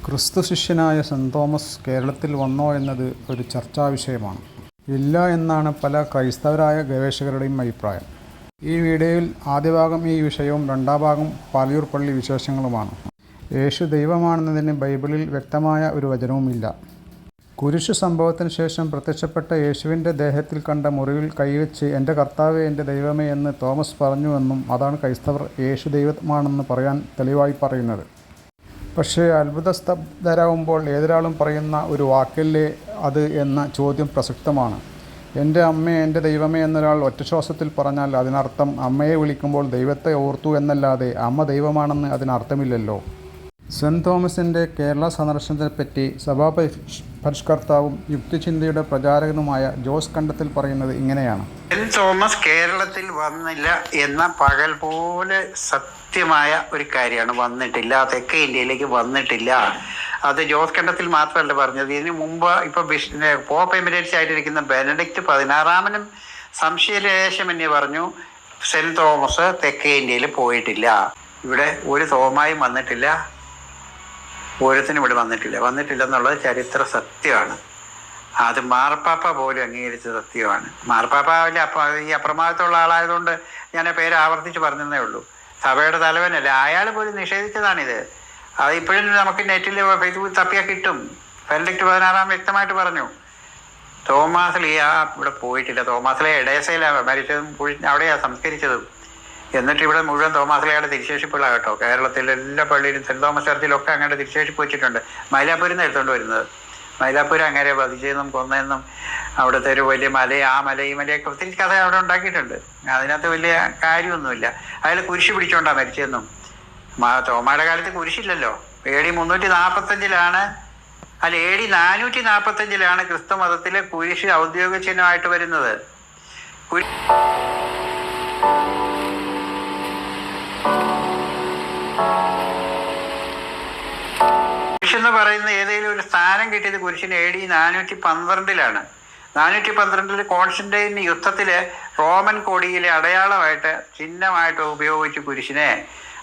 ക്രിസ്തു ശിഷ്യനായ cent Thomas കേരളത്തിൽ വന്നോ എന്നത് ഒരു ചർച്ചാ വിഷയമാണ്. ഇല്ല എന്നാണ് പല ക്രൈസ്തവരായ ഗവേഷകരുടെയും അഭിപ്രായം. ഈ വീഡിയോയിൽ ആദ്യ ഭാഗം ഈ വിഷയവും രണ്ടാം ഭാഗം പാലയൂർ പള്ളി വിശേഷങ്ങളുമാണ്. യേശു ദൈവമാണെന്നതിന് ബൈബിളിൽ വ്യക്തമായ ഒരു വചനവുമില്ല. കുരിശു സംഭവത്തിന് ശേഷം പ്രത്യക്ഷപ്പെട്ട യേശുവിൻ്റെ ദേഹത്തിൽ കണ്ട മുറിവിൽ കൈവച്ച് എൻ്റെ കർത്താവേ എൻ്റെ ദൈവമേ എന്ന് തോമസ് പറഞ്ഞുവെന്നും അതാണ് ക്രൈസ്തവർ യേശു ദൈവമാണെന്ന് പറയാൻ തെളിവായി പറയുന്നത്. പക്ഷേ അത്ഭുതസ്തബ്ധരാകുമ്പോൾ ഏതൊരാളും പറയുന്ന ഒരു വാക്കല്ലേ അത് എന്ന ചോദ്യം പ്രസക്തമാണ്. എൻ്റെ അമ്മേ എൻ്റെ ദൈവമേ എന്നൊരാൾ ഒറ്റശ്വാസത്തിൽ പറഞ്ഞാൽ അതിനർത്ഥം അമ്മയെ വിളിക്കുമ്പോൾ ദൈവത്തെ ഓർത്തു എന്നല്ലാതെ അമ്മ ദൈവമാണെന്ന് അതിനർത്ഥമില്ലല്ലോ. സെൻറ് തോമസിൻ്റെ കേരള സന്ദർശനത്തെപ്പറ്റി സഭാപരിഷ്കർത്താവും യുക്തിചിന്തയുടെ പ്രചാരകനുമായ ജോസ് കണ്ടത്തിൽ പറയുന്നത് ഇങ്ങനെയാണ്. സെൻറ് തോമസ് കേരളത്തിൽ വന്നില്ല എന്ന പകൽ പോലെ സത്യമായ ഒരു കാര്യമാണ്. വന്നിട്ടില്ല, തെക്കേ ഇന്ത്യയിലേക്ക് വന്നിട്ടില്ല. അത് ജോസ് കണ്ടത്തിൽ മാത്രമല്ല പറഞ്ഞത്. ഇതിനു മുമ്പ് ഇപ്പോൾ പോപ്പ് എമിറേറ്റ്സ് ആയിട്ടിരിക്കുന്ന ബെനഡിക്റ്റ് 16 സംശയലേശമന്യേ പറഞ്ഞു സെൻറ് തോമസ് തെക്കേ ഇന്ത്യയിൽ പോയിട്ടില്ല. ഇവിടെ ഒരു തോമായും വന്നിട്ടില്ല, ഓരോത്തിനും ഇവിടെ വന്നിട്ടില്ല എന്നുള്ളത് ചരിത്ര സത്യമാണ്. അത് മാർപ്പാപ്പ പോലും അംഗീകരിച്ച സത്യമാണ്. മാർപ്പാപ്പ ഈ അപ്രമാദത്തുള്ള ആളായതുകൊണ്ട് ഞാൻ പേര് ആവർത്തിച്ച് പറഞ്ഞതേ ഉള്ളൂ. സഭയുടെ തലവനല്ല, അയാൾ പോലും നിഷേധിച്ചതാണിത്. അത് ഇപ്പോഴും നമുക്ക് നെറ്റിൽ ഫേസ്ബുക്ക് തപ്പിയാൽ കിട്ടും. ബെനഡിക്റ്റ് 16 വ്യക്തമായിട്ട് പറഞ്ഞു തോമാസ് ലീയ ഇവിടെ പോയിട്ടില്ല. തോമാസ് ലീയ എഡേസയിലാണ് മരിച്ചതും അവിടെയാണ് സംസ്കരിച്ചതും. എന്നിട്ട് ഇവിടെ മുഴുവൻ തോമാസ് ലീയയുടെ തിരുശേഷിപ്പുകളാണ് കേട്ടോ. കേരളത്തിലെ എല്ലാ പള്ളിയിലും സെൻറ് തോമസ് ചർച്ചിലൊക്കെ അങ്ങനെ തിരുശേഷിപ്പ് വെച്ചിട്ടുണ്ട്. മൈലാപ്പൂരിൽ നിന്ന് എടുത്തുകൊണ്ട് വരുന്നത്. മൈലാപ്പൂർ അങ്ങനെ വധിച്ചെന്നും കൊന്നെന്നും അവിടുത്തെ ഒരു വലിയ ആ ഈ മലയൊക്കെ ഒത്തിരി കഥ അവിടെ ഉണ്ടാക്കിയിട്ടുണ്ട്. അതിനകത്ത് വലിയ കാര്യമൊന്നുമില്ല. അയാൾ കുരിശ് പിടിച്ചോണ്ടാണ് മരിച്ചതെന്നും. തോമായുടെ കാലത്ത് കുരിശില്ലല്ലോ. AD 345 AD 445 ക്രിസ്തു മതത്തിലെ കുരിശ് ഔദ്യോഗിക ചിഹ്നമായിട്ട് വരുന്നത്. കുരിശെന്ന് പറയുന്ന ഏതെങ്കിലും ഒരു സ്ഥാനം കിട്ടിയത് കുരിശിന് AD 412 412 കോൺസ്റ്റന്റൈൻ യുദ്ധത്തില് റോമൻ കൊടിയിലെ അടയാളമായിട്ട് ചിഹ്നമായിട്ട് ഉപയോഗിച്ചു കുരിശിനെ.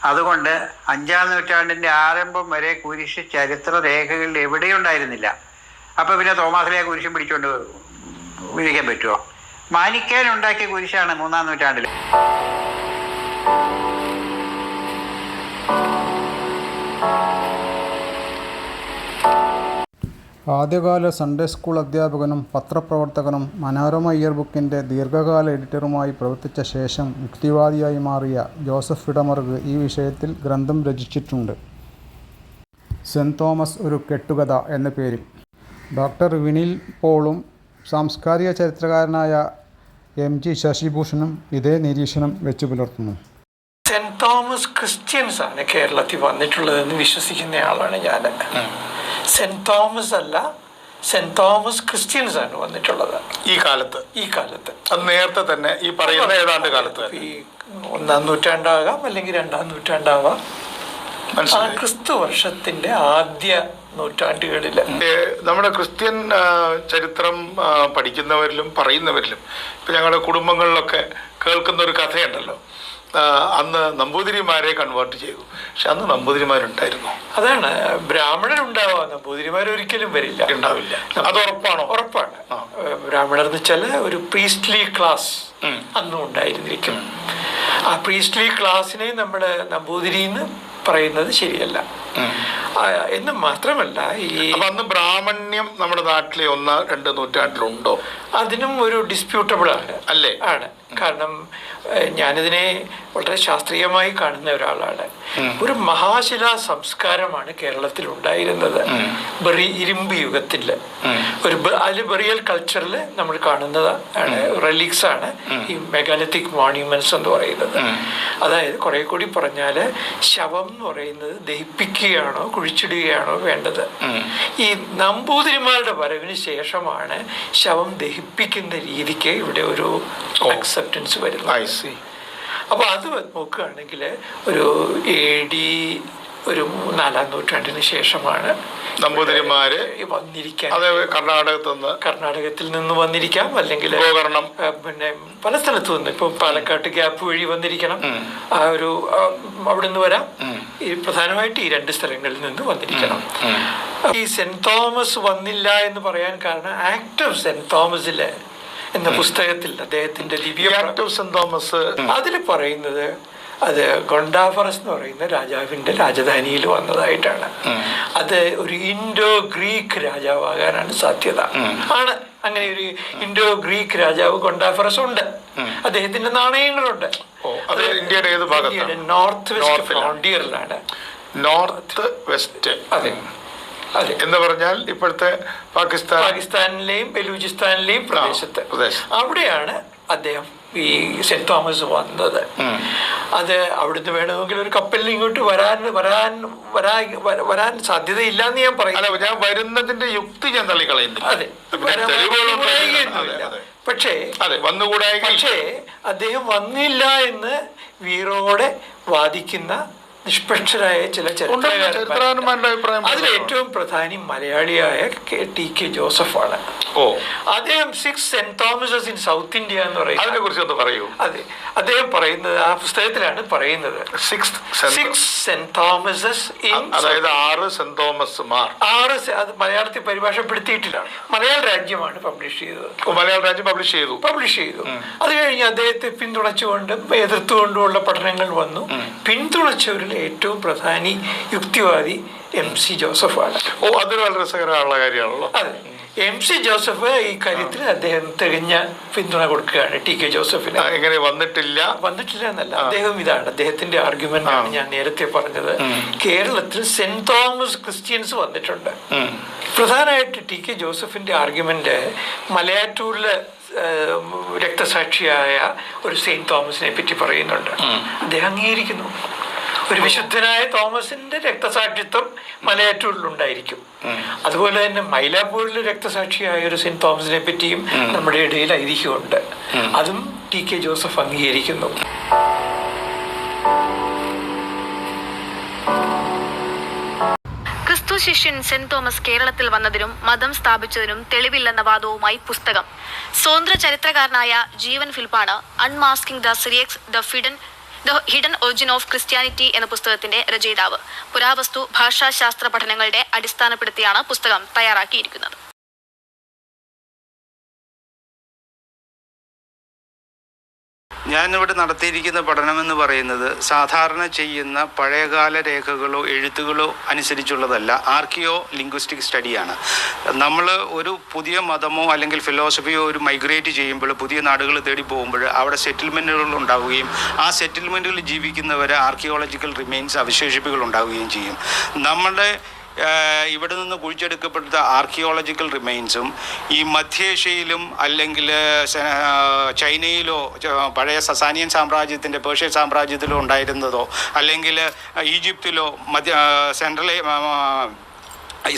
അതുകൊണ്ട് 5-ാം നൂറ്റാണ്ടിന്റെ ആരംഭം വരെ കുരിശ് ചരിത്ര രേഖകളിൽ എവിടെയും ഉണ്ടായിരുന്നില്ല. അപ്പൊ പിന്നെ തോമാസ് ലീയ കുരിശും പിടിച്ചുകൊണ്ട് വിളിക്കാൻ പറ്റുമോ? മാനിക്കാൻ ഉണ്ടാക്കിയ കുരിശാണ് 3-ാം നൂറ്റാണ്ടിൽ. ആദ്യകാല സൺഡേ സ്കൂൾ അധ്യാപകനും പത്രപ്രവർത്തകനും മനോരമ ഇയർ ബുക്കിൻ്റെ ദീർഘകാല എഡിറ്ററുമായി പ്രവർത്തിച്ച ശേഷം യുക്തിവാദിയായി മാറിയ ജോസഫ് ഇടമറുക് ഈ വിഷയത്തിൽ ഗ്രന്ഥം രചിച്ചിട്ടുണ്ട്. സെൻറ് തോമസ് ഒരു കെട്ടുകഥ എന്ന പേരിൽ. ഡോക്ടർ വിനിൽ പോളും സാംസ്കാരിക ചരിത്രകാരനായ MG ശശിഭൂഷണും ഇതേ നിരീക്ഷണം വെച്ചു പുലർത്തുന്നു. സെൻറ് തോമസ് ക്രിസ്ത്യൻസ് ആണ് കേരളത്തിൽ വന്നിട്ടുള്ളതെന്ന് വിശ്വസിക്കുന്നയാളാണ് ഞാൻ. സെൻറ് തോമസ് അല്ല, സെൻറ് തോമസ് ക്രിസ്ത്യൻസ് ആണ് വന്നിട്ടുള്ളത് ഈ കാലത്ത്. അത് നേരത്തെ തന്നെ ഈ പറയുന്ന ഏതാണ്ട് കാലത്ത്, ഈ 1-ാം നൂറ്റാണ്ടാകാം അല്ലെങ്കിൽ 2-ാം നൂറ്റാണ്ടാകാം. ക്രിസ്തു വർഷത്തിന്റെ ആദ്യ നൂറ്റാണ്ടുകളിൽ നമ്മുടെ ക്രിസ്ത്യൻ ചരിത്രം പഠിക്കുന്നവരിലും പറയുന്നവരിലും ഇപ്പം ഞങ്ങളുടെ കുടുംബങ്ങളിലൊക്കെ കേൾക്കുന്ന ഒരു കഥയുണ്ടല്ലോ. അന്ന് നമ്പൂതിരിമാരെ കൺവേർട്ട് ചെയ്തു. പക്ഷെ അന്ന് നമ്പൂതിരിമാരുണ്ടായിരുന്നു. അതാണ് ബ്രാഹ്മണരുണ്ടാവുക, നമ്പൂതിരിമാർ ഒരിക്കലും ഉണ്ടാവില്ല. അത് ഉറപ്പാണ്. ബ്രാഹ്മണർ എന്ന് വെച്ചാൽ ഒരു പ്രീസ്റ്റ്ലി ക്ലാസ് അന്നും ഉണ്ടായിരുന്നിരിക്കും. ആ പ്രീസ്റ്റ്ലി ക്ലാസ്സിനെ നമ്മുടെ നമ്പൂതിരിന്ന് പറയുന്നത് ശരിയല്ല എന്ന് മാത്രമല്ല, അന്ന് ബ്രാഹ്മണ്യം നമ്മുടെ നാട്ടിലെ 1-2 നൂറ്റാണ്ടിലുണ്ടോ? അതിനും ഒരു ഡിസ്പ്യൂട്ടബിൾ ആണ് അല്ലേ? ആണ്. കാരണം ഞാനിതിനെ വളരെ ശാസ്ത്രീയമായി കാണുന്ന ഒരാളാണ്. ഒരു മഹാശിലാ സംസ്കാരമാണ് കേരളത്തിൽ ഉണ്ടായിരുന്നത് ഇരുമ്പ് യുഗത്തിൽ. അതിൽ ബെറിയൽ കൾച്ചറിൽ നമ്മൾ കാണുന്നത് റെലിക്സ് ആണ് ഈ മെഗാലിത്തിക് മോണ്യുമെന്റ്സ് എന്ന് പറയുന്നത്. അതായത് കുറെ കൂടി പറഞ്ഞാൽ ശവം എന്ന് പറയുന്നത് ദഹിപ്പിക്കുകയാണോ കുഴിച്ചിടുകയാണോ വേണ്ടത്. ഈ നമ്പൂതിരിമാരുടെ വരവിന് ശേഷമാണ് ശവം ദഹിപ്പിക്കുന്ന രീതിക്ക് ഇവിടെ ഒരു അക്സെപ്റ്റൻസ് വരുന്നത്. അപ്പൊ അത് നോക്കുകയാണെങ്കിൽ ഒരു AD 4-ാം നൂറ്റാണ്ടിന് ശേഷമാണ് നമ്പൂതിരിമാര് വന്നിരിക്കാൻ. കർണാടകത്തിൽ നിന്ന് വന്നിരിക്കാം, അല്ലെങ്കിൽ പിന്നെ പല സ്ഥലത്തു നിന്ന്. ഇപ്പം പാലക്കാട്ട് ഗ്യാപ്പ് വഴി വന്നിരിക്കണം. ആ ഒരു അവിടെ നിന്ന് വരാം. ഈ പ്രധാനമായിട്ട് ഈ 2 സ്ഥലങ്ങളിൽ നിന്ന് വന്നിരിക്കണം. ഈ സെന്റ് തോമസ് വന്നില്ല എന്ന് പറയാൻ കാരണം ആക്ട് ഓഫ് സെന്റ് തോമസിലെ എന്ന പുസ്തകത്തിൽ അദ്ദേഹത്തിന്റെ ദിവ്യ സെന്റ് തോമസ് അതിൽ പറയുന്നത് അത് ഗൊണ്ടാഫറസ് എന്ന് പറയുന്ന രാജാവിന്റെ രാജധാനിയിൽ വന്നതായിട്ടാണ്. അത് ഒരു ഇൻഡോ ഗ്രീക്ക് രാജാവാകാനാണ് സാധ്യത. ആണ് അങ്ങനെ ഒരു ഇൻഡോ ഗ്രീക്ക് രാജാവ് ഗൊണ്ടാഫറസ് ഉണ്ട്. അദ്ദേഹത്തിന്റെ നാണയങ്ങളുണ്ട്. അത് ഇന്ത്യയുടെ ഏത് ഭാഗത്താണ്? നോർത്ത് വെസ്റ്റ് ഫ്രോണ്ടിയറിലാണ്. North west. അതെ അതെ എന്ന് പറഞ്ഞാൽ ഇപ്പോഴത്തെ പാകിസ്ഥാനിലെയും ബലൂചിസ്ഥാനിലെയും പ്രദേശത്ത് അവിടെയാണ് അദ്ദേഹം ഈ സെന്റ് തോമസ് വന്നത്. അത് അവിടുന്ന് വേണമെങ്കിൽ ഒരു കപ്പലിൽ ഇങ്ങോട്ട് വരാൻ സാധ്യതയില്ല എന്ന് ഞാൻ പറയുന്നു. ഞാൻ വരുന്നതിന്റെ യുക്തി ഞാൻ തള്ളിക്കളയുന്നു. അതെ, പക്ഷേ അദ്ദേഹം വന്നില്ല എന്ന് വീറോടെ വാദിക്കുന്ന നിഷ്പക്ഷരായ ചില ചരിത്രകാരന്മാരുടെ അഭിപ്രായം. അതിൽ ഏറ്റവും പ്രധാനി മലയാളിയായ ടി.കെ. ജോസഫാണ്. അദ്ദേഹം 6 saint Thomas's in south India എന്ന് പറയുന്നത്. അതിനെ കുറിച്ച് ഒന്ന് പറയൂ. അതെ, അദ്ദേഹം പറയുന്നത് ആ പുസ്തകത്തിലാണ് പറയുന്നത്. 6 സെന്റ് തോമസസ് ഇൻ, അതായത് 6 സെന്റ് തോമസ്മാർ. 6 അത് മലയാളത്തിൽ പരിഭാഷപ്പെടുത്തിയിട്ടില്ല. മലയാള രാജ്യമാണ് പബ്ലിഷ് ചെയ്തത്. മലയാള രാജ്യം പബ്ലിഷ് ചെയ്തു. അത് കഴിഞ്ഞ് അദ്ദേഹത്തെ പിന്തുണച്ചുകൊണ്ടും എതിർത്തുകൊണ്ടുമുള്ള പഠനങ്ങൾ വന്നു. പിന്തുണച്ചവരിൽ ഏറ്റവും പ്രധാനി യുക്തിവാദി MC ജോസഫാണ്. അതൊരു വളരെ രസകരമുള്ള കാര്യമാണല്ലോ. അതെ, MC ജോസഫ് ഈ കാര്യത്തിൽ അദ്ദേഹം തികഞ്ഞ പിന്തുണ കൊടുക്കുകയാണ് ടി.കെ. ജോസഫിന്. എങ്ങനെ വന്നിട്ടില്ല എന്നല്ല, അദ്ദേഹത്തിന്റെ ആർഗ്യുമെന്റ് ആണ് ഞാൻ നേരത്തെ പറഞ്ഞത്. കേരളത്തിൽ സെന്റ് തോമസ് ക്രിസ്ത്യൻസ് വന്നിട്ടുണ്ട്. പ്രധാനമായിട്ട് ടി.കെ. ജോസഫിന്റെ ആർഗ്യുമെന്റ് മലയാറ്റൂരിലെ രക്തസാക്ഷിയായ ഒരു സെയിന്റ് തോമസിനെ പറ്റി പറയുന്നുണ്ട്. അദ്ദേഹം അംഗീകരിക്കുന്നു. ഒരു വിശുദ്ധനായ തോമസിന്റെ രക്തസാക്ഷിത്വം മലയാറ്റൂരിലുണ്ടായിരിക്കും. അതുപോലെ തന്നെ മൈലാപ്പൂരിലെ രക്തസാക്ഷിയായ ഒരു സെന്റ് തോമസിനെ പറ്റിയും നമ്മുടെ ഇടയിൽ ഐതിഹ്യമുണ്ട്. അതും ടി.കെ. ജോസഫ് അംഗീകരിക്കുന്നു. ക്രിസ്തു ശിഷ്യൻ സെന്റ് തോമസ് കേരളത്തിൽ വന്നതിനും മതം സ്ഥാപിച്ചതിനും തെളിവില്ലെന്ന വാദവുമായി പുസ്തകം. സ്വതന്ത്ര ചരിത്രകാരനായ ജീവൻ ഫിലിപ്പാണ് unmasking the Syriacs the hidden origin of Christianity എന്ന പുസ്തകത്തിന്റെ രചയിതാവ്. പുരാവസ്തു ഭാഷാശാസ്ത്ര പഠനങ്ങളുടെ അടിസ്ഥാനപ്പെടുത്തിയാണ് പുസ്തകം തയ്യാറാക്കിയിരിക്കുന്നത്. ഞാനിവിടെ നടത്തിയിരിക്കുന്ന പഠനമെന്ന് പറയുന്നത് സാധാരണ ചെയ്യുന്ന പഴയകാല രേഖകളോ എഴുത്തുകളോ അനുസരിച്ചുള്ളതല്ല. ആർക്കിയോ ലിംഗ്വിസ്റ്റിക് സ്റ്റഡിയാണ്. നമ്മൾ ഒരു പുതിയ മതമോ അല്ലെങ്കിൽ ഫിലോസഫിയോ ഒരു മൈഗ്രേറ്റ് ചെയ്യുമ്പോൾ, പുതിയ നാടുകൾ തേടി പോകുമ്പോൾ അവിടെ സെറ്റിൽമെൻറ്റുകൾ ഉണ്ടാവുകയും ആ സെറ്റിൽമെൻറ്റുകളിൽ ജീവിക്കുന്നവരെ ആർക്കിയോളജിക്കൽ റിമെയിൻസ് അവശേഷിപ്പുകൾ ഉണ്ടാവുകയും ചെയ്യും. നമ്മുടെ ഇവിടെ നിന്ന് കുഴിച്ചെടുക്കപ്പെട്ട ആർക്കിയോളജിക്കൽ റിമെയിൻസും ഈ മധ്യേഷ്യയിലും അല്ലെങ്കിൽ ചൈനയിലോ പഴയ സസാനിയൻ സാമ്രാജ്യത്തിൻ്റെ പേർഷ്യൻ സാമ്രാജ്യത്തിലോ ഉണ്ടായിരുന്നതോ അല്ലെങ്കിൽ ഈജിപ്തിലോ സെൻട്രൽ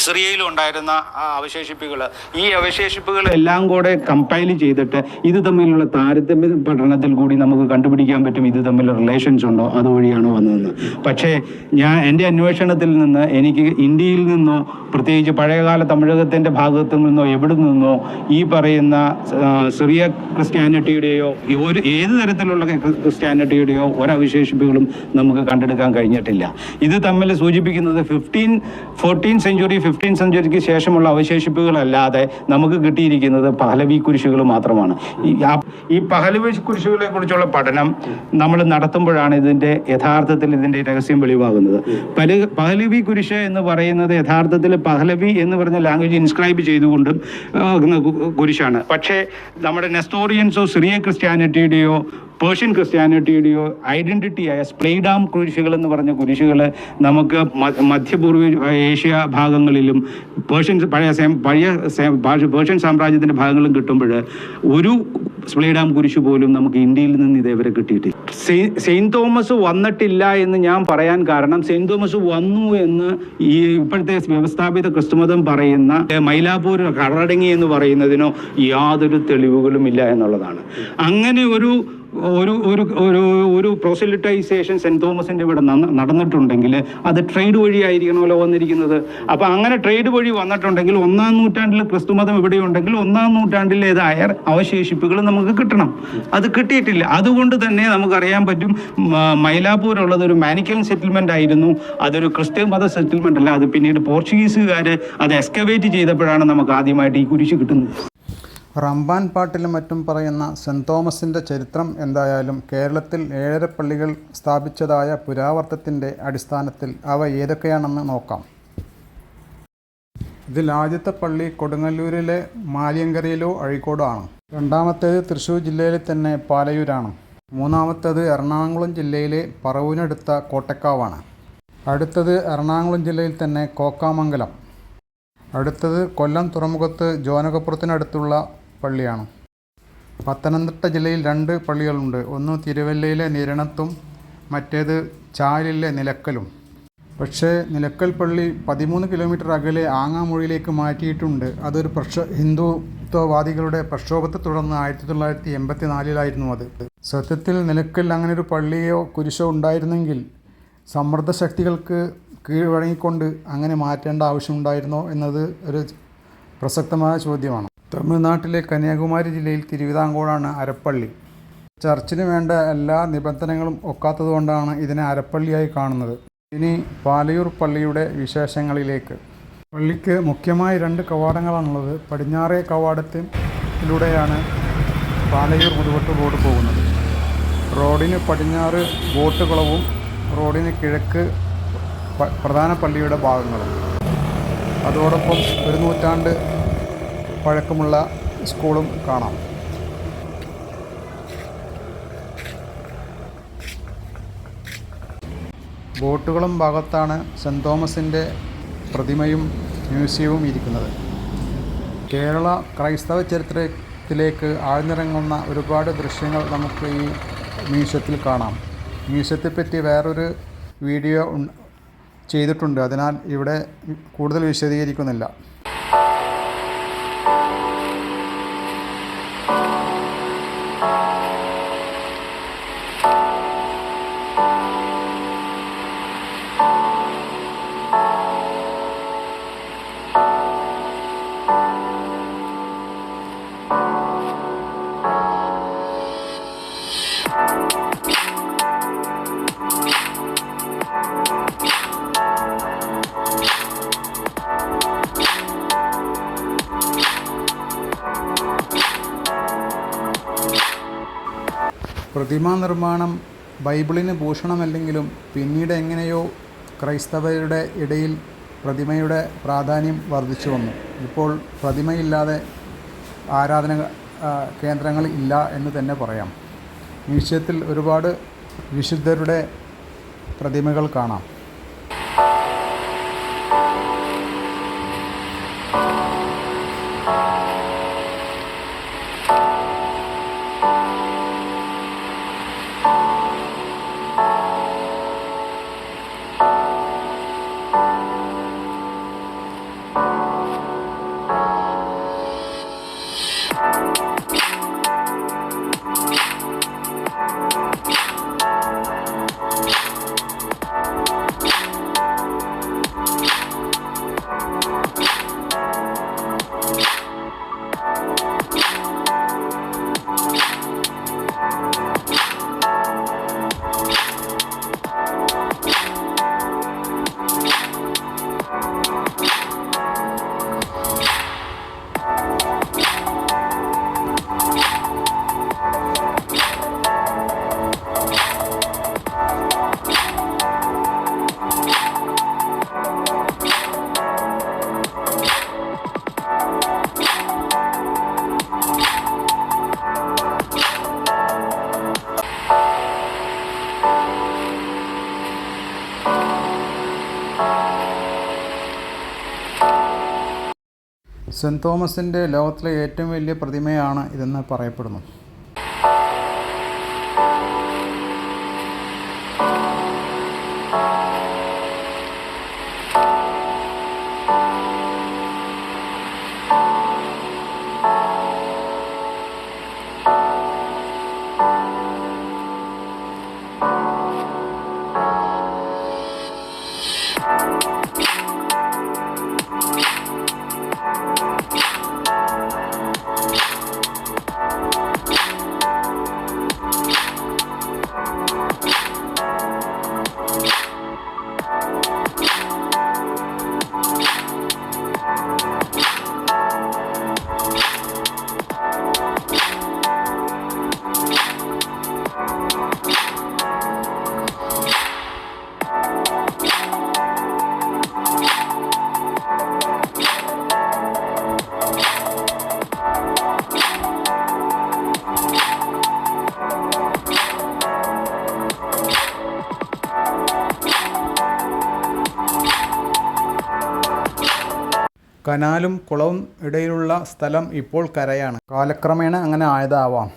സിറിയയിലും ഉണ്ടായിരുന്ന ആ ഈ അവശേഷിപ്പുകളെല്ലാം കൂടെ കമ്പൈൽ ചെയ്തിട്ട് ഇത് തമ്മിലുള്ള താരതമ്യ പഠനത്തിൽ കൂടി നമുക്ക് കണ്ടുപിടിക്കാൻ പറ്റും ഇത് തമ്മിൽ റിലേഷൻസ് ഉണ്ടോ, അതുവഴിയാണോ വന്നതെന്ന്. പക്ഷേ എൻ്റെ അന്വേഷണത്തിൽ നിന്ന് എനിക്ക് ഇന്ത്യയിൽ നിന്നോ പ്രത്യേകിച്ച് പഴയകാല തമിഴകത്തിൻ്റെ ഭാഗത്തു നിന്നോ എവിടെ നിന്നോ ഈ പറയുന്ന സിറിയ ക്രിസ്ത്യാനിറ്റിയുടെയോ ഏത് തരത്തിലുള്ള ക്രിസ്ത്യാനിറ്റിയുടെയോ ഒരവശേഷിപ്പുകളും നമുക്ക് കണ്ടെടുക്കാൻ കഴിഞ്ഞിട്ടില്ല. ഇത് തമ്മിൽ സൂചിപ്പിക്കുന്നത് 15th സെഞ്ചുറിക്ക് ശേഷമുള്ള അവശേഷിപ്പുകളല്ലാതെ നമുക്ക് കിട്ടിയിരിക്കുന്നത് പഹലവി കുരിശുകൾ മാത്രമാണ്. ഈ പഹലവി കുരിശുകളെ കുറിച്ചുള്ള പഠനം നമ്മൾ നടത്തുമ്പോഴാണ് യഥാർത്ഥത്തിൽ ഇതിൻ്റെ രഹസ്യം വെളിവാകുന്നത്. പഹലവി കുരിശ് എന്ന് പറയുന്നത് യഥാർത്ഥത്തിൽ പഹലവി എന്ന് പറഞ്ഞ ലാംഗ്വേജ് ഇൻസ്ക്രൈബ് ചെയ്തുകൊണ്ടും കുരിശാണ്. പക്ഷേ നമ്മുടെ നെസ്റ്റോറിയൻസോ സിറിയ ക്രിസ്ത്യാനിറ്റിയുടെയോ പേർഷ്യൻ ക്രിസ്ത്യാനിറ്റിയുടെയോ ഐഡൻറ്റിറ്റിയായ സ്പ്ലേഡാം കുരിശുകൾ എന്ന് പറഞ്ഞ കുരിശുകൾ നമുക്ക് മധ്യപൂർവ്വ ഏഷ്യ ഭാഗങ്ങളിലും പേർഷ്യൻ സാമ്രാജ്യത്തിൻ്റെ ഭാഗങ്ങളിലും കിട്ടുമ്പോൾ ഒരു സ്പ്ലേഡാം കുരിശ് പോലും നമുക്ക് ഇന്ത്യയിൽ നിന്ന് ഇതേവരെ കിട്ടിയിട്ടില്ല. സെയിൻറ്റ് തോമസ് വന്നിട്ടില്ല എന്ന് ഞാൻ പറയാൻ കാരണം സെയിൻറ്റ് തോമസ് വന്നു എന്ന് ഈ ഇപ്പോഴത്തെ വ്യവസ്ഥാപിത ക്രിസ്തുമതം പറയുന്ന മൈലാപ്പൂർ കടറടങ്ങി എന്ന് പറയുന്നതിനോ യാതൊരു തെളിവുകളും ഇല്ല എന്നുള്ളതാണ്. അങ്ങനെ ഒരു ഒരു ഒരു ഒരു ഒരു പ്രോസെലിറ്റൈസേഷൻ സെൻറ് തോമസിൻ്റെ ഇവിടെ നടന്നിട്ടുണ്ടെങ്കിൽ അത് ട്രേഡ് വഴിയായിരിക്കണമല്ലോ വന്നിരിക്കുന്നത്. അപ്പോൾ അങ്ങനെ ട്രേഡ് വഴി വന്നിട്ടുണ്ടെങ്കിൽ 1-ാം നൂറ്റാണ്ടിൽ ക്രിസ്തുമതം ഇവിടെയുണ്ടെങ്കിൽ 1-ാം നൂറ്റാണ്ടിലേതായ അവശേഷിപ്പുകൾ നമുക്ക് കിട്ടണം. അത് കിട്ടിയിട്ടില്ല. അതുകൊണ്ട് തന്നെ നമുക്കറിയാൻ പറ്റും മൈലാപ്പൂരുള്ളത് ഒരു മാനിക്കൽ സെറ്റിൽമെൻ്റ് ആയിരുന്നു. അതൊരു ക്രിസ്ത്യൻ മത സെറ്റിൽമെൻ്റ് അല്ല. അത് പിന്നീട് പോർച്ചുഗീസുകാർ അത് എക്സ്കവേറ്റ് ചെയ്തപ്പോഴാണ് നമുക്ക് ആദ്യമായിട്ട് ഈ കുരിശ് കിട്ടുന്നത്. റംബാൻ പാട്ടിലും മറ്റും പറയുന്ന സെൻറ് തോമസിൻ്റെ ചരിത്രം എന്തായാലും കേരളത്തിൽ 7 പള്ളികൾ സ്ഥാപിച്ചതായ പുരാവർത്തത്തിൻ്റെ അടിസ്ഥാനത്തിൽ അവ ഏതൊക്കെയാണെന്ന് നോക്കാം. ഇതിൽ ആദ്യത്തെ പള്ളി കൊടുങ്ങല്ലൂരിലെ മാലിയങ്കരയിലോ അഴീക്കോടോ ആണ്. രണ്ടാമത്തേത് തൃശ്ശൂർ ജില്ലയിലെ തന്നെ പാലയൂരാണ്. മൂന്നാമത്തേത് എറണാകുളം ജില്ലയിലെ പറവൂരിനടുത്ത കോട്ടക്കാവാണ്. അടുത്തത് എറണാകുളം ജില്ലയിൽ തന്നെ കോക്കാമംഗലം. അടുത്തത് കൊല്ലം തുറമുഖത്ത് ജോനകപ്പുറത്തിനടുത്തുള്ള പള്ളിയാണ്. പത്തനംതിട്ട ജില്ലയിൽ 2 പള്ളികളുണ്ട്. ഒന്ന് തിരുവല്ലയിലെ നിരണത്തും മറ്റേത് ചാലിലെ നിലക്കലും. പക്ഷേ നിലക്കൽ പള്ളി 13 കിലോമീറ്റർ അകലെ ആങ്ങാമൊഴിയിലേക്ക് മാറ്റിയിട്ടുണ്ട്. അതൊരു ഹിന്ദുത്വവാദികളുടെ പ്രക്ഷോഭത്തെ തുടർന്ന് 1984 അത്. സത്യത്തിൽ നിലക്കൽ അങ്ങനെ ഒരു പള്ളിയോ കുരിശോ ഉണ്ടായിരുന്നെങ്കിൽ സമ്മർദ്ദ ശക്തികൾക്ക് കീഴ്വഴങ്ങിക്കൊണ്ട് അങ്ങനെ മാറ്റേണ്ട ആവശ്യമുണ്ടായിരുന്നോ എന്നത് ഒരു പ്രസക്തമായ ചോദ്യമാണ്. തമിഴ്നാട്ടിലെ കന്യാകുമാരി ജില്ലയിൽ തിരുവിതാംകൂറാണ് അരപ്പള്ളി. ചർച്ചിന് വേണ്ട എല്ലാ നിബന്ധനകളും ഒക്കാത്തതുകൊണ്ടാണ് ഇതിനെ അരപ്പള്ളിയായി കാണുന്നത്. ഇനി പാലയൂർ പള്ളിയുടെ വിശേഷങ്ങളിലേക്ക്. പള്ളിക്ക് മുഖ്യമായി 2 കവാടങ്ങളാണുള്ളത്. പടിഞ്ഞാറേ കവാടത്തിലൂടെയാണ് പാലയൂർ മുതുവട്ട് റോഡ് പോകുന്നത്. റോഡിന് പടിഞ്ഞാറ് ബോട്ട് കുളവും റോഡിന് കിഴക്ക് പ്രധാന പള്ളിയുടെ ഭാഗങ്ങളും. അതോടൊപ്പം 1 നൂറ്റാണ്ട് പഴക്കമുള്ള സ്കൂളും കാണാം. ബോട്ടുകളും ഭാഗത്താണ് സെൻറ് തോമസിൻ്റെ പ്രതിമയും മ്യൂസിയവും ഇരിക്കുന്നത്. കേരള ക്രൈസ്തവ ചരിത്രത്തിലേക്ക് ആഴ്ന്നിറങ്ങുന്ന ഒരുപാട് ദൃശ്യങ്ങൾ നമുക്ക് ഈ മ്യൂസിയത്തിൽ കാണാം. മ്യൂസിയത്തെപ്പറ്റി വേറൊരു വീഡിയോ ചെയ്തിട്ടുണ്ട്. അതിനാൽ ഇവിടെ കൂടുതൽ വിശദീകരിക്കുന്നില്ല. പ്രതിമാ നിർമ്മാണം ബൈബിളിന് ഭൂഷണമല്ലെങ്കിലും പിന്നീട് എങ്ങനെയോ ക്രൈസ്തവരുടെ ഇടയിൽ പ്രതിമയുടെ പ്രാധാന്യം വർദ്ധിച്ചു വന്നു. ഇപ്പോൾ പ്രതിമയില്ലാതെ ആരാധന കേന്ദ്രങ്ങൾ ഇല്ല എന്ന് തന്നെ പറയാം. മ്യൂസിയത്തിൽ ഒരുപാട് വിശുദ്ധരുടെ പ്രതിമകൾ കാണാം. സെൻറ് തോമസിൻ്റെ ലോകത്തിലെ ഏറ്റവും വലിയ പ്രതിമയാണ് ഇതെന്ന് പറയപ്പെടുന്നു. കനാലും കുളവും ഇടയിലുള്ള സ്ഥലം ഇപ്പോൾ കരയാണ്. കാലക്രമേണ അങ്ങനെ ആയതാവാം.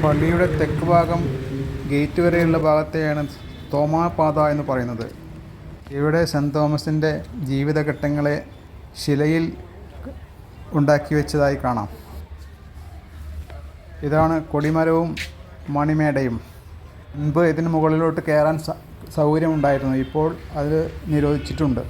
പള്ളിയുടെ തെക്ക് ഭാഗം ഗേറ്റ് വരെയുള്ള ഭാഗത്തെയാണ് തോമാപാത എന്ന് പറയുന്നത്. ഇവിടെ സെൻറ്റ് തോമസിൻ്റെ ജീവിതഘട്ടങ്ങളെ ശിലയിൽ ഉണ്ടാക്കി വെച്ചതായി കാണാം. ഇതാണ് കൊടിമരവും മണിമേടയും. മുൻപ് ഇതിന് മുകളിലോട്ട് കയറാൻ സൗകര്യമുണ്ടായിരുന്നു. ഇപ്പോൾ അത് നിരോധിച്ചിട്ടുണ്ട്.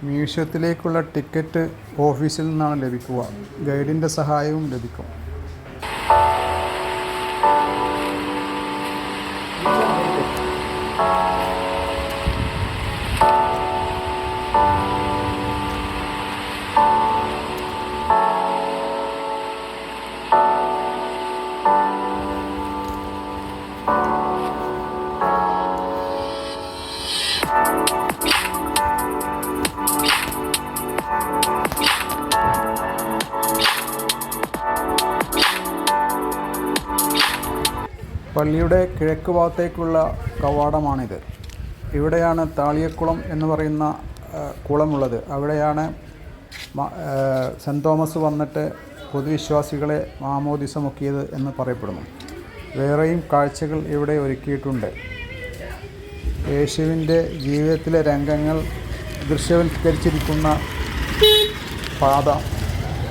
മ്യൂസിയത്തിലേക്കുള്ള ടിക്കറ്റ് ഓഫീസിൽ നിന്നാണ് ലഭിക്കുക. ഗൈഡിൻ്റെ സഹായവും ലഭിക്കും. പള്ളിയുടെ കിഴക്ക് ഭാഗത്തേക്കുള്ള കവാടമാണിത്. ഇവിടെയാണ് താളിയക്കുളം എന്ന് പറയുന്ന കുളമുള്ളത്. അവിടെയാണ് സെൻറ്റ് തോമസ് വന്നിട്ട് പൊതുവിശ്വാസികളെ മാമോദിസ മുക്കിയത് എന്ന് പറയപ്പെടുന്നു. വേറെയും കാഴ്ചകൾ ഇവിടെ ഒരുക്കിയിട്ടുണ്ട്. യേശുവിൻ്റെ ജീവിതത്തിലെ രംഗങ്ങൾ ദൃശ്യവൽക്കരിച്ചിരിക്കുന്ന പാത,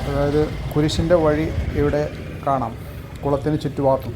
അതായത് കുരിശിൻ്റെ വഴി ഇവിടെ കാണാം കുളത്തിന് ചുറ്റുഭാഗത്തും.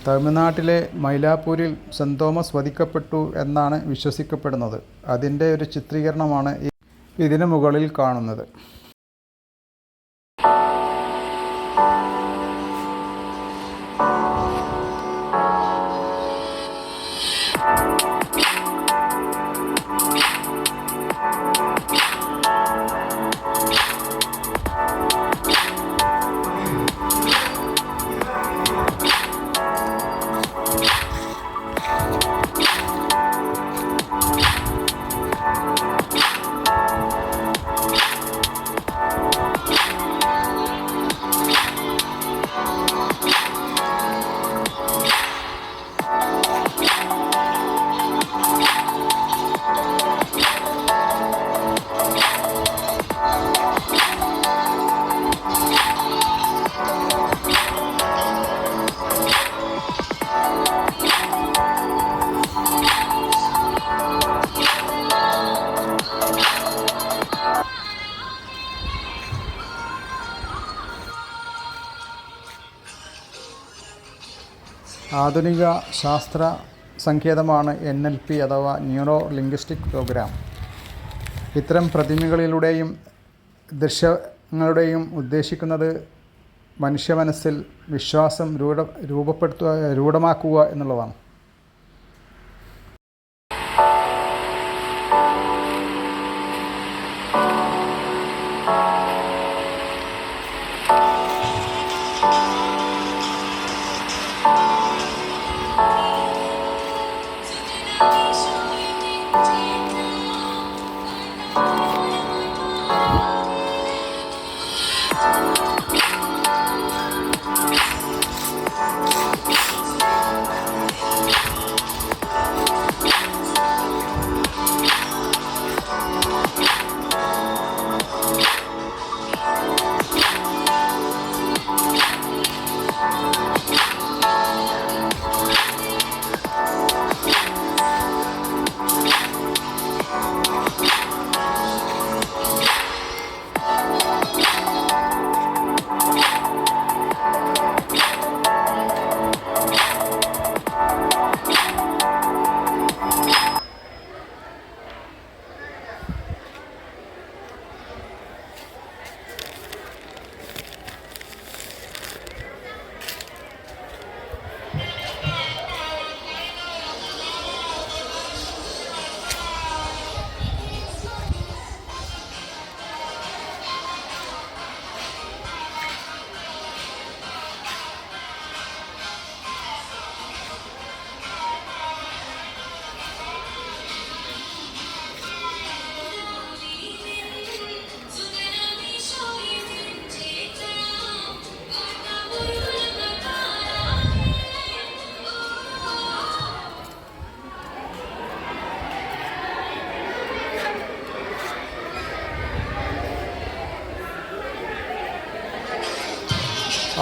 തമിഴ്നാട്ടിലെ മൈലാപ്പൂരിൽ സെൻറ് തോമസ് വധിക്കപ്പെട്ടു എന്നാണ് വിശ്വസിക്കപ്പെടുന്നത്. അതിൻ്റെ ഒരു ചിത്രീകരണമാണ് ഇതിന് മുകളിൽ കാണുന്നത്. ആധുനിക ശാസ്ത്ര സങ്കേതമാണ് NLP അഥവാ ന്യൂറോ ലിംഗ്വിസ്റ്റിക് പ്രോഗ്രാം. ഇത്തരം പ്രതിമകളിലൂടെയും ദൃശ്യങ്ങളുടെയും ഉദ്ദേശിക്കുന്നത് മനുഷ്യ മനസ്സിൽ വിശ്വാസം രൂഢമാക്കുക എന്നുള്ളതാണ്.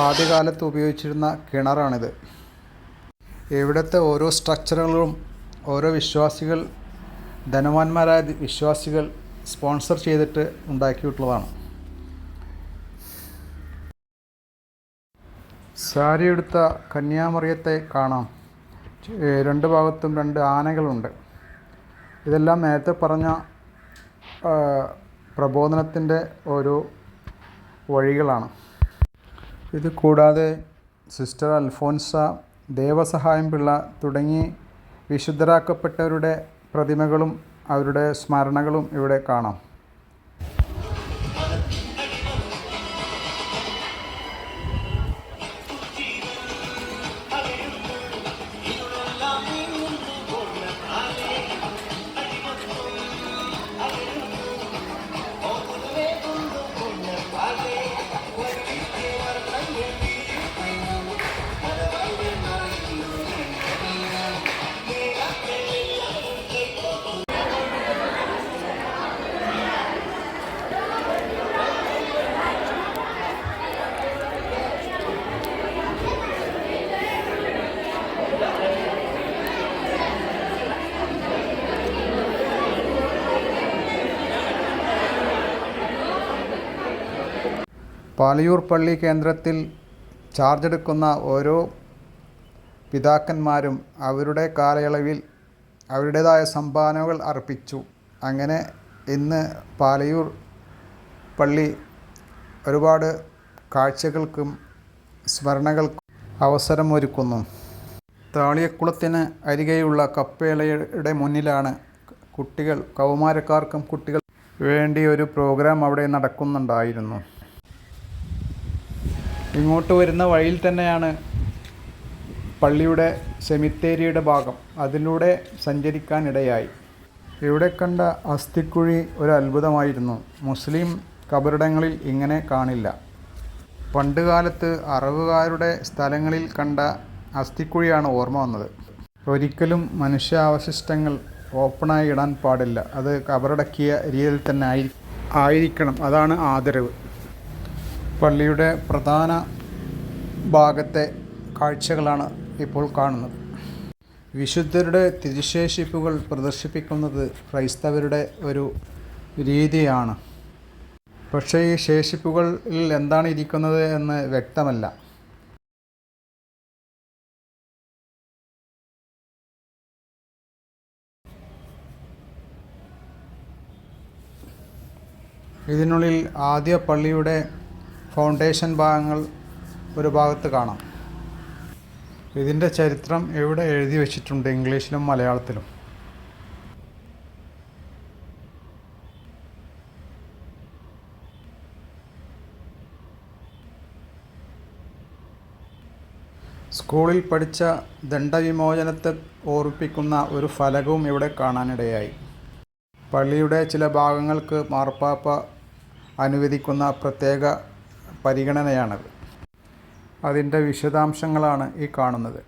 ആദ്യകാലത്ത് ഉപയോഗിച്ചിരുന്ന കിണറാണിത്. ഇവിടുത്തെ ഓരോ സ്ട്രക്ചറുകളും ഓരോ വിശ്വാസികൾ, ധനവാന്മാരായ വിശ്വാസികൾ സ്പോൺസർ ചെയ്തിട്ട് ഉണ്ടാക്കിയിട്ടുള്ളതാണ്. സാരിയെടുത്ത കന്യാമറിയത്തെ കാണാം. രണ്ട് ഭാഗത്തും രണ്ട് ആനകളുണ്ട്. ഇതെല്ലാം നേരത്തെ പറഞ്ഞ പ്രബോധനത്തിൻ്റെ ഓരോ വഴികളാണ്. ഇത് കൂടാതെ സിസ്റ്റർ അൽഫോൻസ, ദേവസഹായം പിള്ള തുടങ്ങി വിശുദ്ധരാക്കപ്പെട്ടവരുടെ പ്രതിമകളും അവരുടെ സ്മരണകളും ഇവിടെ കാണാം. പാലിയൂർ പള്ളി കേന്ദ്രത്തിൽ ചാർജ് എടുക്കുന്ന ഓരോ പിതാക്കന്മാരും അവരുടെ കാലയളവിൽ അവരുടേതായ സംഭാവനകൾ അർപ്പിച്ചു. അങ്ങനെ ഇന്ന് പാലയൂർ പള്ളി ഒരുപാട് കാഴ്ചകൾക്കും സ്മരണകൾക്കും അവസരമൊരുക്കുന്നു. താളിയക്കുളത്തിന് അരികെയുള്ള കപ്പേളയുടെ മുന്നിലാണ് കുട്ടികൾ, കൗമാരക്കാർക്കും കുട്ടികൾ വേണ്ടി ഒരു പ്രോഗ്രാം അവിടെ നടക്കുന്നുണ്ടായിരുന്നു. ഇങ്ങോട്ട് വരുന്ന വഴിയിൽ തന്നെയാണ് പള്ളിയുടെ സെമിത്തേരിയുടെ ഭാഗം. അതിലൂടെ സഞ്ചരിക്കാനിടയായി. ഇവിടെ കണ്ട അസ്ഥിക്കുഴി ഒരു അത്ഭുതമായിരുന്നു. മുസ്ലിം കബറിടങ്ങളിൽ ഇങ്ങനെ കാണില്ല. പണ്ടുകാലത്ത് അറവുകാരുടെ സ്ഥലങ്ങളിൽ കണ്ട അസ്ഥിക്കുഴിയാണ് ഓർമ്മ വന്നത്. ഒരിക്കലും മനുഷ്യാവശിഷ്ടങ്ങൾ ഓപ്പണായി ഇടാൻ പാടില്ല. അത് കബറടക്കിയ രീതിയിൽ തന്നെ ആയിരിക്കണം. അതാണ് ആദരവ്. പള്ളിയുടെ പ്രധാന ഭാഗത്തെ കാഴ്ചകളാണ് ഇപ്പോൾ കാണുന്നത്. വിശുദ്ധരുടെ തിരുശേഷിപ്പുകൾ പ്രദർശിപ്പിക്കുന്നത് ക്രൈസ്തവരുടെ ഒരു രീതിയാണ്. പക്ഷേ ഈ ശേഷിപ്പുകളിൽ എന്താണ് ഇരിക്കുന്നത് എന്ന് വ്യക്തമല്ല. ഇതിനുള്ളിൽ ആദ്യ പള്ളിയുടെ ഫൗണ്ടേഷൻ ഭാഗങ്ങൾ ഒരു ഭാഗത്ത് കാണാം. ഇതിൻ്റെ ചരിത്രം ഇവിടെ എഴുതി വച്ചിട്ടുണ്ട്, ഇംഗ്ലീഷിലും മലയാളത്തിലും. സ്കൂളിൽ പഠിച്ച ദണ്ഡവിമോചനത്തെ ഓർമ്മിപ്പിക്കുന്ന ഒരു ഫലകവും ഇവിടെ കാണാനിടയായി. പള്ളിയുടെ ചില ഭാഗങ്ങൾക്ക് മാർപ്പാപ്പ അനുവദിക്കുന്ന പ്രത്യേക പരിഗണനയാണത്. അതിൻ്റെ വിശദാംശങ്ങളാണ് ഈ കാണുന്നത്.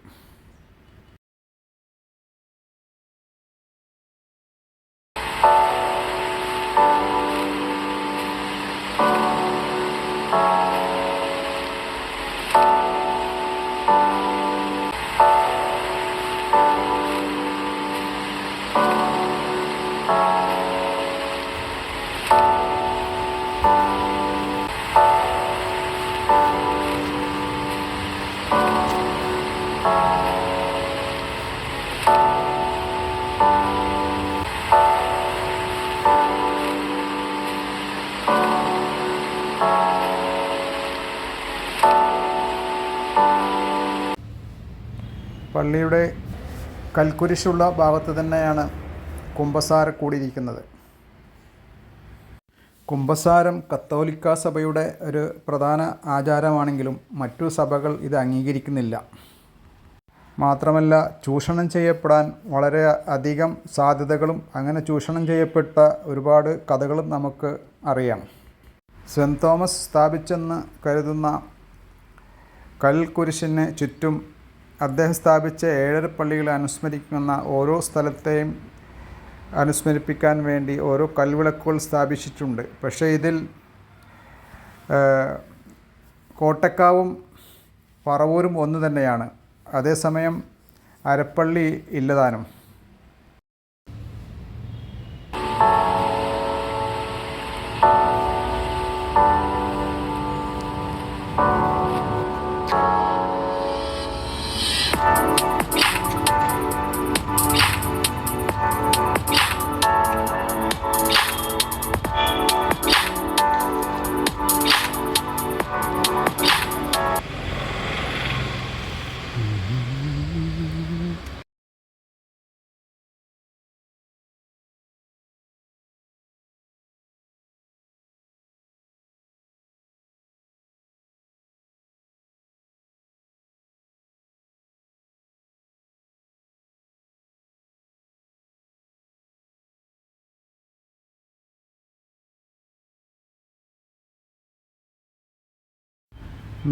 പള്ളിയുടെ കൽക്കുരിശുള്ള ഭാഗത്ത് തന്നെയാണ് കുമ്പസാര കൂടിയിരിക്കുന്നത്. കുമ്പസാരം കത്തോലിക്ക സഭയുടെ ഒരു പ്രധാന ആചാരമാണെങ്കിലും മറ്റു സഭകൾ ഇത് അംഗീകരിക്കുന്നില്ല. മാത്രമല്ല, ചൂഷണം ചെയ്യപ്പെടാൻ വളരെ അധികം സാധ്യതകളും അങ്ങനെ ചൂഷണം ചെയ്യപ്പെട്ട ഒരുപാട് കഥകളും നമുക്ക് അറിയാം. സെൻറ് തോമസ് സ്ഥാപിച്ചെന്ന് കരുതുന്ന കൽക്കുരിശിന് ചുറ്റും അദ്ദേഹം സ്ഥാപിച്ച 7 പള്ളികളെ അനുസ്മരിക്കുന്ന ഓരോ സ്ഥലത്തെയും അനുസ്മരിപ്പിക്കാൻ വേണ്ടി ഓരോ കൽവിളക്കുകൾ സ്ഥാപിച്ചിട്ടുണ്ട്. പക്ഷേ ഇതിൽ കോട്ടക്കാവും പറവൂരും ഒന്ന് തന്നെയാണ്. അതേസമയം അരപ്പള്ളി ഇല്ലതാനും.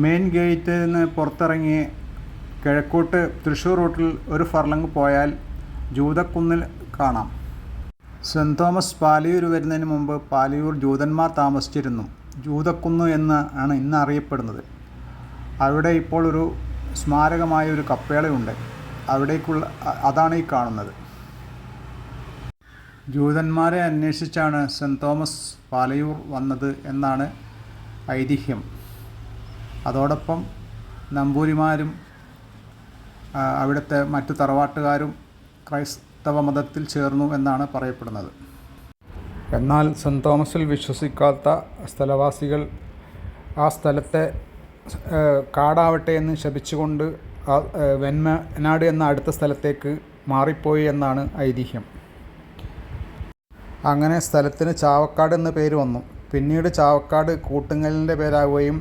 മെയിൻ ഗേറ്റിൽ നിന്ന് പുറത്തിറങ്ങി കിഴക്കോട്ട് തൃശ്ശൂർ റൂട്ടിൽ ഒരു ഫർലങ് പോയാൽ ജൂതക്കുന്നിൽ കാണാം. സെൻറ് തോമസ് പാലയൂർ വരുന്നതിന് മുമ്പ് പാലയൂർ ജൂതന്മാർ താമസിച്ചിരുന്നു. ജൂതക്കുന്ന് എന്ന് ആണ് ഇന്ന് അറിയപ്പെടുന്നത്. അവിടെ ഇപ്പോൾ ഒരു സ്മാരകമായ ഒരു കപ്പേളയുണ്ട്. അതാണ് ഈ കാണുന്നത്. ജൂതന്മാരെ അന്വേഷിച്ചാണ് സെൻറ് തോമസ് പാലയൂർ വന്നത് എന്നാണ് ഐതിഹ്യം. അതോടൊപ്പം നമ്പൂതിരിമാരും അവിടുത്തെ മറ്റു തറവാട്ടുകാരും ക്രൈസ്തവ മതത്തിൽ ചേർന്നു എന്നാണ് പറയപ്പെടുന്നത്. എന്നാൽ സെൻറ് തോമസിൽ വിശ്വസിക്കാത്ത സ്ഥലവാസികൾ ആ സ്ഥലത്തെ കാടാവട്ടെ എന്ന് ശപിച്ചുകൊണ്ട് വെന്മനാട് എന്ന അടുത്ത സ്ഥലത്തേക്ക് മാറിപ്പോയി എന്നാണ് ഐതിഹ്യം. അങ്ങനെ സ്ഥലത്തിന് ചാവക്കാട് എന്ന പേര് വന്നു. പിന്നീട് ചാവക്കാട് കൂട്ടുങ്ങലിൻ്റെ പേരാകുകയും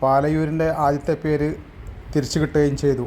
പാലയൂരിൻ്റെ ആദ്യത്തെ പേര് തിരിച്ചു കിട്ടുകയും ചെയ്തു.